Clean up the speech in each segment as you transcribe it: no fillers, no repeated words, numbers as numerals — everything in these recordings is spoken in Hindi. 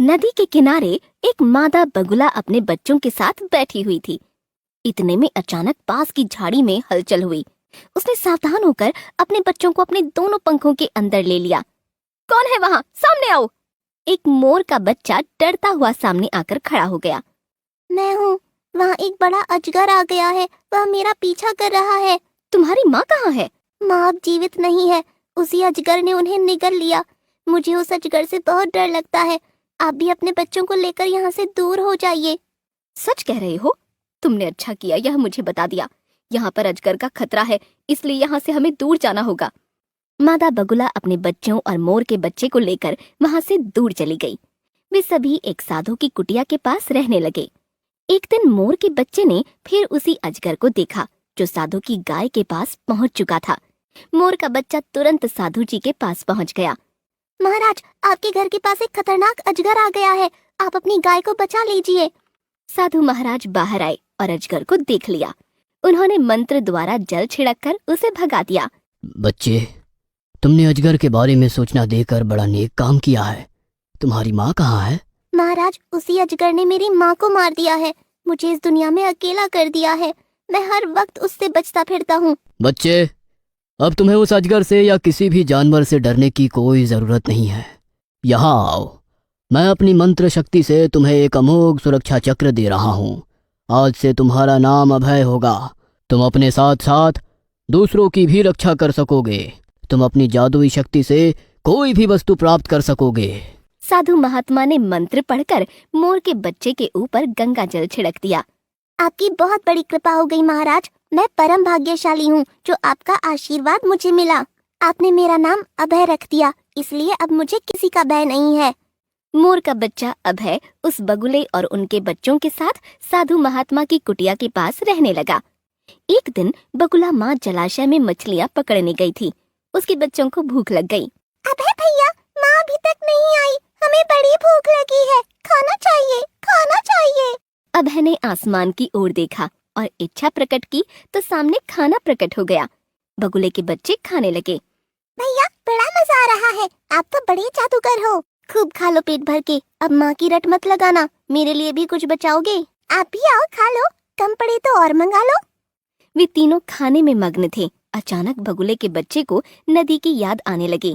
नदी के किनारे एक मादा बगुला अपने बच्चों के साथ बैठी हुई थी। इतने में अचानक पास की झाड़ी में हलचल हुई। उसने सावधान होकर अपने बच्चों को अपने दोनों पंखों के अंदर ले लिया। कौन है वहाँ? सामने आओ। एक मोर का बच्चा डरता हुआ सामने आकर खड़ा हो गया। मैं हूँ। वहाँ एक बड़ा अजगर आ गया है, वह मेरा पीछा कर रहा है। तुम्हारी माँ कहाँ है? माँ अब जीवित नहीं है, उसी अजगर ने उन्हें निगल लिया। मुझे उस अजगर से बहुत डर लगता है। आप भी अपने बच्चों को लेकर यहाँ से दूर हो जाइए। सच कह रहे हो? तुमने अच्छा किया यह मुझे बता दिया। यहाँ पर अजगर का खतरा है, इसलिए यहाँ से हमें दूर जाना होगा। मादा बगुला अपने बच्चों और मोर के बच्चे को लेकर वहाँ से दूर चली गई। वे सभी एक साधु की कुटिया के पास रहने लगे। एक दिन मोर के बच्चे ने फिर उसी अजगर को देखा जो साधु की गाय के पास पहुँच चुका था। मोर का बच्चा तुरंत साधु जी के पास पहुँच गया। महाराज, आपके घर के पास एक खतरनाक अजगर आ गया है, आप अपनी गाय को बचा लीजिए। साधु महाराज बाहर आए और अजगर को देख लिया। उन्होंने मंत्र द्वारा जल छिड़ककर उसे भगा दिया। बच्चे, तुमने अजगर के बारे में सूचना देकर बड़ा नेक काम किया है। तुम्हारी माँ कहाँ है? महाराज, उसी अजगर ने मेरी माँ को मार दिया है, मुझे इस दुनिया में अकेला कर दिया है। मैं हर वक्त उससे बचता फिरता हूँ। बच्चे, अब तुम्हें उस अजगर से या किसी भी जानवर से डरने की कोई जरूरत नहीं है। यहाँ आओ, मैं अपनी मंत्र शक्ति से तुम्हें एक अमोघ सुरक्षा चक्र दे रहा हूँ। आज से तुम्हारा नाम अभय होगा। तुम अपने साथ साथ दूसरों की भी रक्षा कर सकोगे। तुम अपनी जादुई शक्ति से कोई भी वस्तु प्राप्त कर सकोगे। साधु महात्मा ने मंत्र पढ़कर मोर के बच्चे के ऊपर गंगा जल छिड़क दिया। आपकी बहुत बड़ी कृपा हो गई महाराज। मैं परम भाग्यशाली हूँ जो आपका आशीर्वाद मुझे मिला। आपने मेरा नाम अभय रख दिया, इसलिए अब मुझे किसी का भय नहीं है। मोर का बच्चा अभय उस बगुले और उनके बच्चों के साथ साधु महात्मा की कुटिया के पास रहने लगा। एक दिन बगुला माँ जलाशय में मछलियाँ पकड़ने गई थी। उसके बच्चों को भूख लग गई। अभय भैया, माँ अभी तक नहीं आई, हमें बड़ी भूख लगी है, खाना चाहिए, खाना चाहिए। अभय ने आसमान की ओर देखा और इच्छा प्रकट की तो सामने खाना प्रकट हो गया। बगुले के बच्चे खाने लगे। भैया, बड़ा मजा आ रहा है, आप तो बड़े जादूगर हो। खूब खा लो पेट भर के, अब माँ की रट मत लगाना। मेरे लिए भी कुछ बचाओगे? आप भी आओ, खा लो, कम पड़े तो और मंगा लो। वे तीनों खाने में मग्न थे। अचानक बगुले के बच्चे को नदी की याद आने लगी।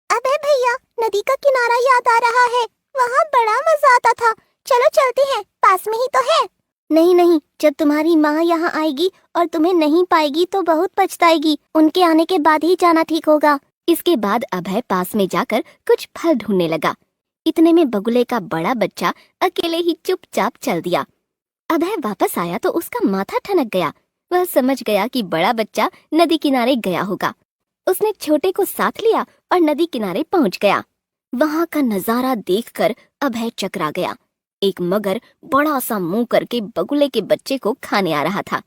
अबे भैया, नदी का किनारा याद आ रहा है, वहाँ बड़ा मजा आता था। चलो चलते हैं, पास में ही तो है। नहीं नहीं, जब तुम्हारी माँ यहाँ आएगी और तुम्हें नहीं पाएगी तो बहुत पछताएगी। उनके आने के बाद ही जाना ठीक होगा। इसके बाद अभय पास में जाकर कुछ फल ढूंढने लगा। इतने में बगुले का बड़ा बच्चा अकेले ही चुपचाप चल दिया। अभय वापस आया तो उसका माथा ठनक गया। वह समझ गया कि बड़ा बच्चा नदी किनारे गया होगा। उसने छोटे को साथ लिया और नदी किनारे पहुंच गया। वहां का नजारा देखकर अभय चकरा गया। एक मगर बड़ा सा मुंह करके बगुले के बच्चे को खाने आ रहा था।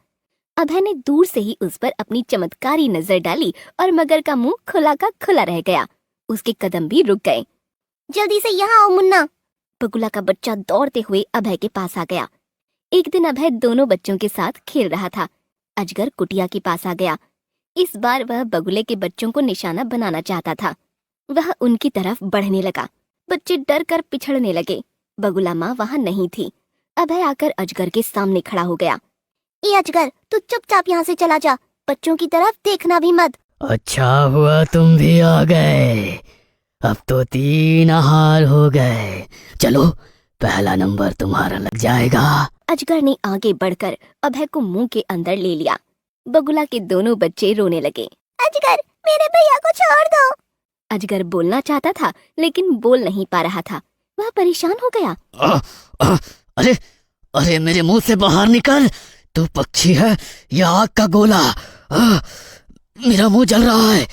अभय ने दूर से ही उस पर अपनी चमत्कारी नजर डाली और मगर का मुंह खुला का खुला रह गया। उसके कदम भी रुक गए। जल्दी से यहाँ आओ मुन्ना। बगुला का बच्चा दौड़ते हुए अभय के पास आ गया। एक दिन अभय दोनों बच्चों के साथ खेल रहा था। अजगर कुटिया के पास आ गया। इस बार वह बगुले के बच्चों को निशाना बनाना चाहता था। वह उनकी तरफ बढ़ने लगा। बच्चे डर कर पिछड़ने लगे। बगुला माँ वहाँ नहीं थी। अभय आकर अजगर के सामने खड़ा हो गया। ये अजगर, तू चुपचाप यहाँ से चला जा, बच्चों की तरफ देखना भी मत। अच्छा हुआ तुम भी आ गए। अब तो 3 आहार हो गए। चलो, पहला नंबर तुम्हारा लग जाएगा। अजगर ने आगे बढ़कर अभय को मुंह के अंदर ले लिया। बगुला के दोनों बच्चे रोने लगे। अजगर, मेरे भैया को छोड़ दो। अजगर बोलना चाहता था लेकिन बोल नहीं पा रहा था। वह परेशान हो गया। अरे अरे, मेरे मुंह से बाहर निकल। तू पक्षी है या आग का गोला? मेरा मुंह जल रहा है।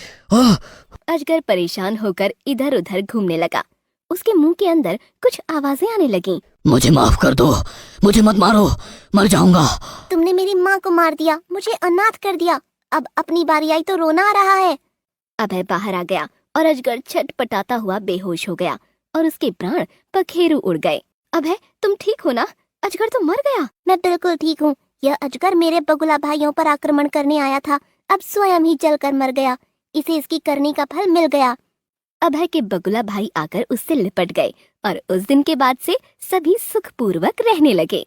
अजगर परेशान होकर इधर उधर घूमने लगा। उसके मुंह के अंदर कुछ आवाजें आने लगीं। मुझे माफ कर दो, मुझे मत मारो, मर जाऊंगा। तुमने मेरी माँ को मार दिया, मुझे अनाथ कर दिया, अब अपनी बारी आई तो रोना आ रहा है। अभय बाहर आ गया और अजगर छटपटाता हुआ बेहोश हो गया और उसके प्राण पखेरु उड़ गए। अभय, तुम ठीक हो ना? अजगर तो मर गया। मैं बिल्कुल ठीक हूँ। यह अजगर मेरे बगुला भाइयों पर आक्रमण करने आया था, अब स्वयं ही जलकर मर गया। इसे इसकी करनी का फल मिल गया। अभय के बगुला भाई आकर उससे लिपट गए और उस दिन के बाद से सभी सुखपूर्वक रहने लगे।